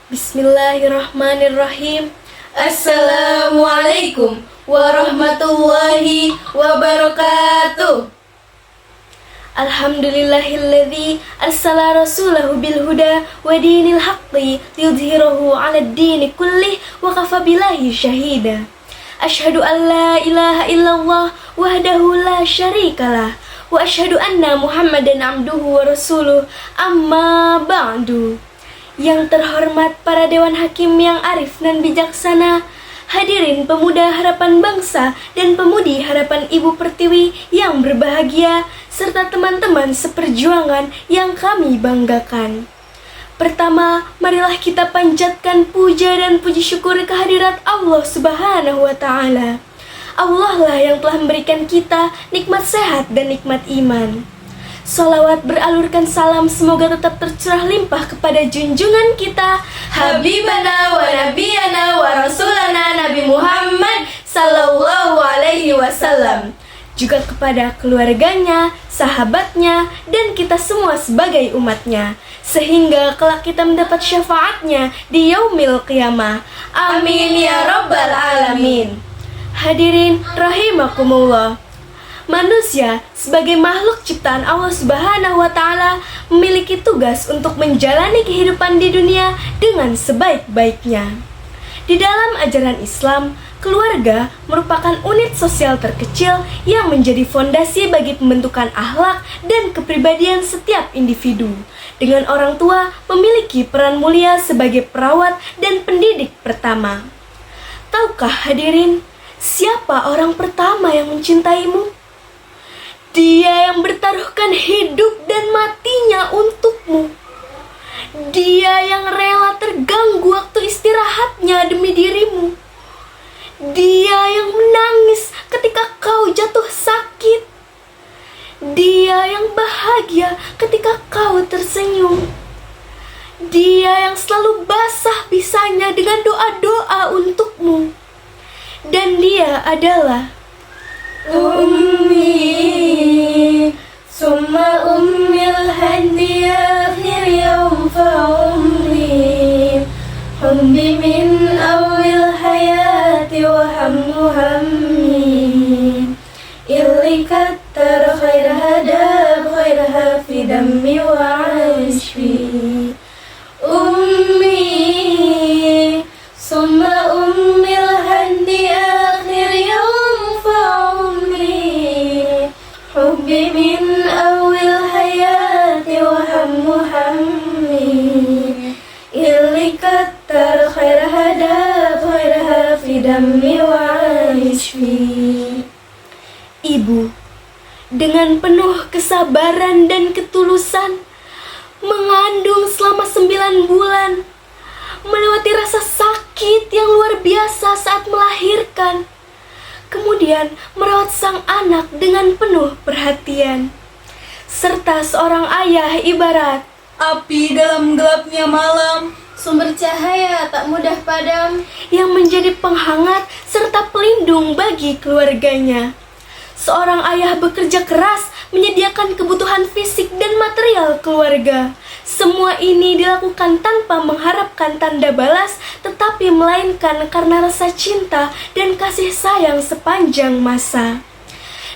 Bismillahirrahmanirrahim. Assalamualaikum warahmatullahi wabarakatuh. Alhamdulillahilladzi arsala rasulahu bil huda wa dinil haqqi liyudhhirahu 'alad dini kullih wa kafa billahi syahida. Asyhadu an la ilaha illallah wahdahu la syarikalah wa asyhadu anna Muhammadan abduhu wa rasuluh, amma ba'du. Yang terhormat para Dewan Hakim yang arif dan bijaksana, hadirin pemuda harapan bangsa dan pemudi harapan Ibu Pertiwi yang berbahagia, serta teman-teman seperjuangan yang kami banggakan. Pertama, marilah kita panjatkan puja dan puji syukur kehadirat Allah Subhanahu wa Ta'ala. Allah lah yang telah memberikan kita nikmat sehat dan nikmat iman. Salawat beralurkan salam semoga tetap tercurah limpah kepada junjungan kita, Habibana wa Nabiyana wa Rasulana Nabi Muhammad Sallallahu Alaihi Wasallam, juga kepada keluarganya, sahabatnya, dan kita semua sebagai umatnya, sehingga kelak kita mendapat syafaatnya di yaumil qiyamah. Amin ya rabbal alamin. Hadirin rahimakumullah. Manusia sebagai makhluk ciptaan Allah Subhanahu wa Ta'ala memiliki tugas untuk menjalani kehidupan di dunia dengan sebaik-baiknya. Di dalam ajaran Islam, keluarga merupakan unit sosial terkecil yang menjadi fondasi bagi pembentukan akhlak dan kepribadian setiap individu. Dengan orang tua memiliki peran mulia sebagai perawat dan pendidik pertama. Tahukah hadirin, siapa orang pertama yang mencintaimu? Dia yang bertaruhkan hidup dan matinya untukmu. Dia yang rela terganggu waktu istirahatnya demi dirimu. Dia yang menangis ketika kau jatuh sakit. Dia yang bahagia ketika kau tersenyum. Dia yang selalu basah bisanya dengan doa-doa untukmu. Dan dia adalah Ummi, summa ummil hadi akhir yawm fa ummi, humbi min awil hayati wa hammu hammi, illikat tar khair hadab khairaha fi dammi wa ashfi. Ummi, summa ummil hadi akhir yawm Hubbi min awil hayati wa hammu hammi, illikat tar khair hadab khairaha fi dammi wa ishfi. Ibu, dengan penuh kesabaran dan ketulusan, mengandung selama 9 bulan, melewati rasa sakit yang luar biasa saat melahirkan, kemudian merawat sang anak dengan penuh perhatian. Serta seorang ayah ibarat api dalam gelapnya malam, sumber cahaya tak mudah padam, yang menjadi penghangat serta pelindung bagi keluarganya. Seorang ayah bekerja keras menyediakan kebutuhan fisik dan material keluarga. Semua ini dilakukan tanpa mengharapkan tanda balas, tetapi melainkan karena rasa cinta dan kasih sayang sepanjang masa.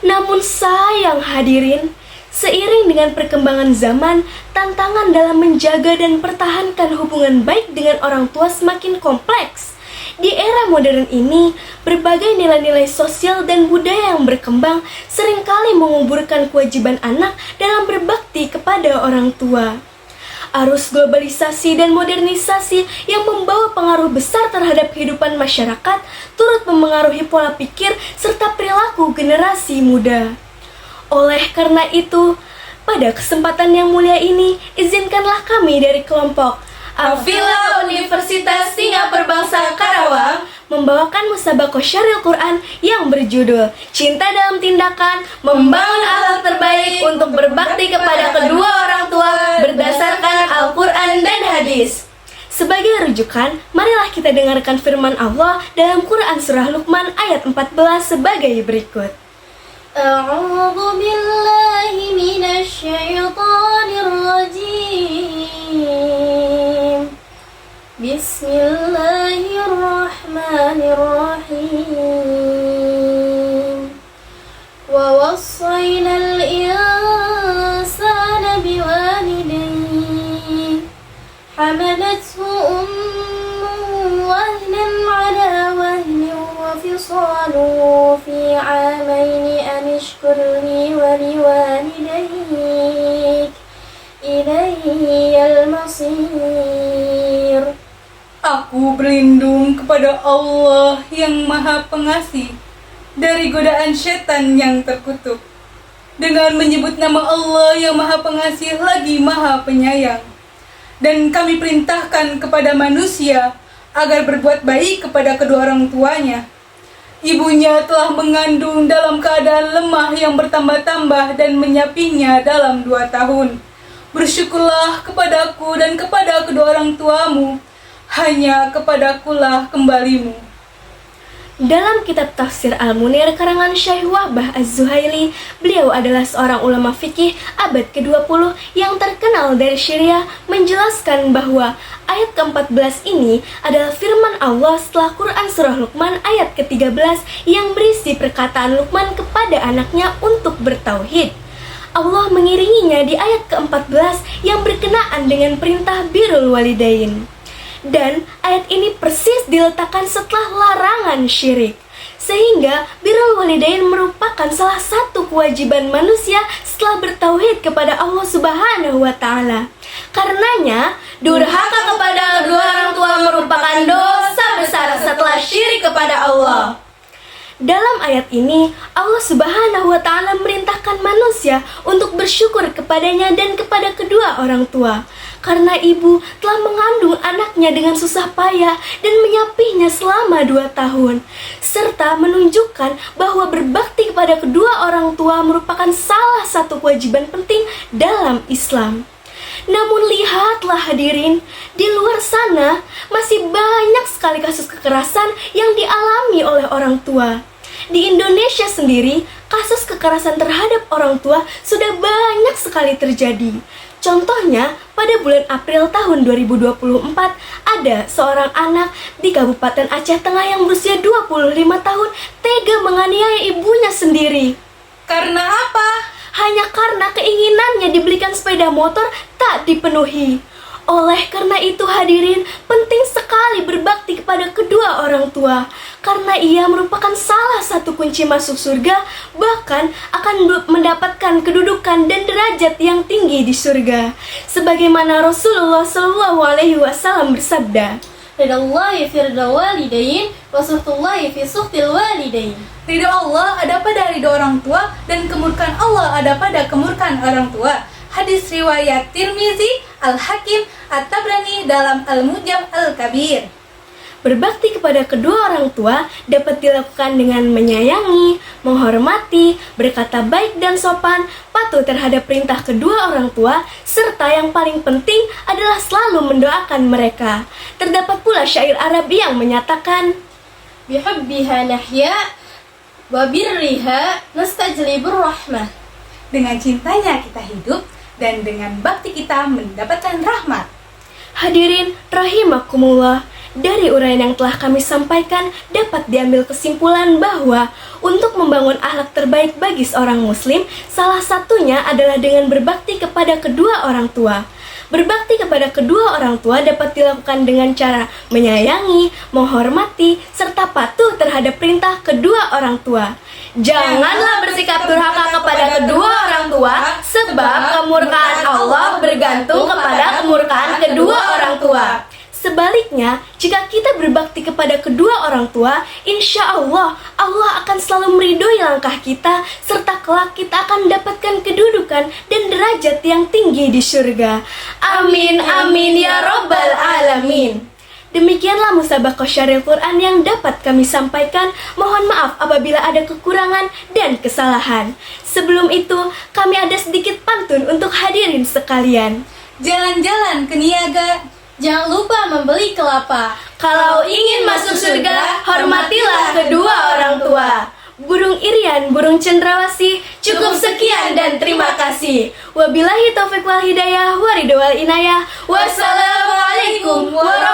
Namun sayang hadirin, seiring dengan perkembangan zaman, tantangan dalam menjaga dan pertahankan hubungan baik dengan orang tua semakin kompleks. Di era modern ini, berbagai nilai-nilai sosial dan budaya yang berkembang seringkali menguburkan kewajiban anak dalam berbakti kepada orang tua. Arus globalisasi dan modernisasi yang membawa pengaruh besar terhadap kehidupan masyarakat turut memengaruhi pola pikir serta perilaku generasi muda. Oleh karena itu, pada kesempatan yang mulia ini, izinkanlah kami dari kelompok Al-Fila Universitas Singapura Bangsa Karawang membawakan musabaqah syaril Quran yang berjudul Cinta dalam Tindakan, Membangun Akhlak Terbaik untuk Berbakti kepada Kedua Orang Tua berdasarkan Al-Quran dan Hadis. Sebagai rujukan, marilah kita dengarkan firman Allah dalam Quran Surah Luqman ayat 14 sebagai berikut. A'udzu billahi minasy syaithanir rajim. Bismillahirrahmanirrahim. Wa wassayna al-insana biwalidayhi hamalathu ummuhu wahnan ala wahnin wa fisaluhu fi 'amaini an ishkur li wa liwalidayk ilayyal masir. Aku berlindung kepada Allah yang Maha Pengasih dari godaan setan yang terkutuk. Dengan menyebut nama Allah yang Maha Pengasih lagi Maha Penyayang. Dan kami perintahkan kepada manusia agar berbuat baik kepada kedua orang tuanya. Ibunya telah mengandung dalam keadaan lemah yang bertambah-tambah dan menyapihnya dalam 2 tahun. Bersyukurlah kepadaku dan kepada kedua orang tuamu. Hanya kepadakulah kembalimu. Dalam kitab tafsir Al-Munir karangan Syekh Wahbah Az-Zuhaili, beliau adalah seorang ulama fikih abad ke-20 yang terkenal dari Syria, menjelaskan bahwa ayat ke-14 ini adalah firman Allah setelah Quran Surah Luqman ayat ke-13 yang berisi perkataan Luqman kepada anaknya untuk bertauhid. Allah mengiringinya di ayat ke-14 yang berkenaan dengan perintah birrul walidain. Dan ayat ini persis diletakkan setelah larangan syirik. Sehingga birrul walidain merupakan salah satu kewajiban manusia setelah bertauhid kepada Allah Subhanahu wa Ta'ala. Karenanya, durhaka kepada kedua orang tua merupakan dosa besar setelah syirik kepada Allah. Dalam ayat ini, Allah Subhanahu wa Ta'ala merintahkan manusia untuk bersyukur kepadanya dan kepada kedua orang tua. Karena ibu telah mengandung anaknya dengan susah payah dan menyapihnya selama 2 tahun. Serta menunjukkan bahwa berbakti kepada kedua orang tua merupakan salah satu kewajiban penting dalam Islam. Namun lihatlah hadirin, di luar sana masih banyak sekali kasus kekerasan yang dialami oleh orang tua. Di Indonesia sendiri, kasus kekerasan terhadap orang tua sudah banyak sekali terjadi. Contohnya, pada bulan April tahun 2024, ada seorang anak di Kabupaten Aceh Tengah yang berusia 25 tahun tega menganiaya ibunya sendiri. Karena apa? Hanya karena keinginannya dibelikan sepeda motor tak dipenuhi. Oleh karena itu hadirin, penting sekali berbakti kepada kedua orang tua. Karena ia merupakan salah satu kunci masuk surga, bahkan akan mendapatkan kedudukan dan derajat yang tinggi di surga. Sebagaimana Rasulullah SAW bersabda, Ridallahi fi ridal walidain wa suhtullahi fi suhtil walidain. Ridho Allah ada pada ridho orang tua dan kemurkaan Allah ada pada kemurkaan orang tua. Hadis riwayat Tirmizi, Al-Hakim, At-Tabrani dalam Al-Mujam Al-Kabir. Berbakti kepada kedua orang tua dapat dilakukan dengan menyayangi, menghormati, berkata baik dan sopan, patuh terhadap perintah kedua orang tua, serta yang paling penting adalah selalu mendoakan mereka. Terdapat pula syair Arab yang menyatakan, Bihubbiha nahya wa birriha nastajlibur rahmah. Dengan cintanya kita hidup dan dengan bakti kita mendapatkan rahmat. Hadirin rahimakumullah, dari uraian yang telah kami sampaikan dapat diambil kesimpulan bahwa untuk membangun akhlak terbaik bagi seorang muslim, salah satunya adalah dengan berbakti kepada kedua orang tua. Berbakti kepada kedua orang tua dapat dilakukan dengan cara menyayangi, menghormati, serta patuh terhadap perintah kedua orang tua. Janganlah bersikap durhaka kepada kedua orang tua, sebab kemurkaan Allah bergantung kepada kemurkaan kedua orang tua. Sebaliknya, jika kita berbakti kepada kedua orang tua, insya Allah, Allah akan selalu meridhoi langkah kita, serta kelak kita akan mendapatkan kedudukan dan derajat yang tinggi di surga. Amin, amin, ya Rabbal Alamin. Demikianlah musabaqah syaril Quran yang dapat kami sampaikan. Mohon maaf apabila ada kekurangan dan kesalahan. Sebelum itu, kami ada sedikit pantun untuk hadirin sekalian. Jalan-jalan ke Niaga, Jangan lupa membeli kelapa. Kalau ingin masuk surga, hormatilah kedua orang tua. Burung Irian, burung cendrawasih. Cukup sekian dan terima kasih. Wabillahi taufiq wal hidayah, waridho wal inayah. Wassalamualaikum warahmatullahi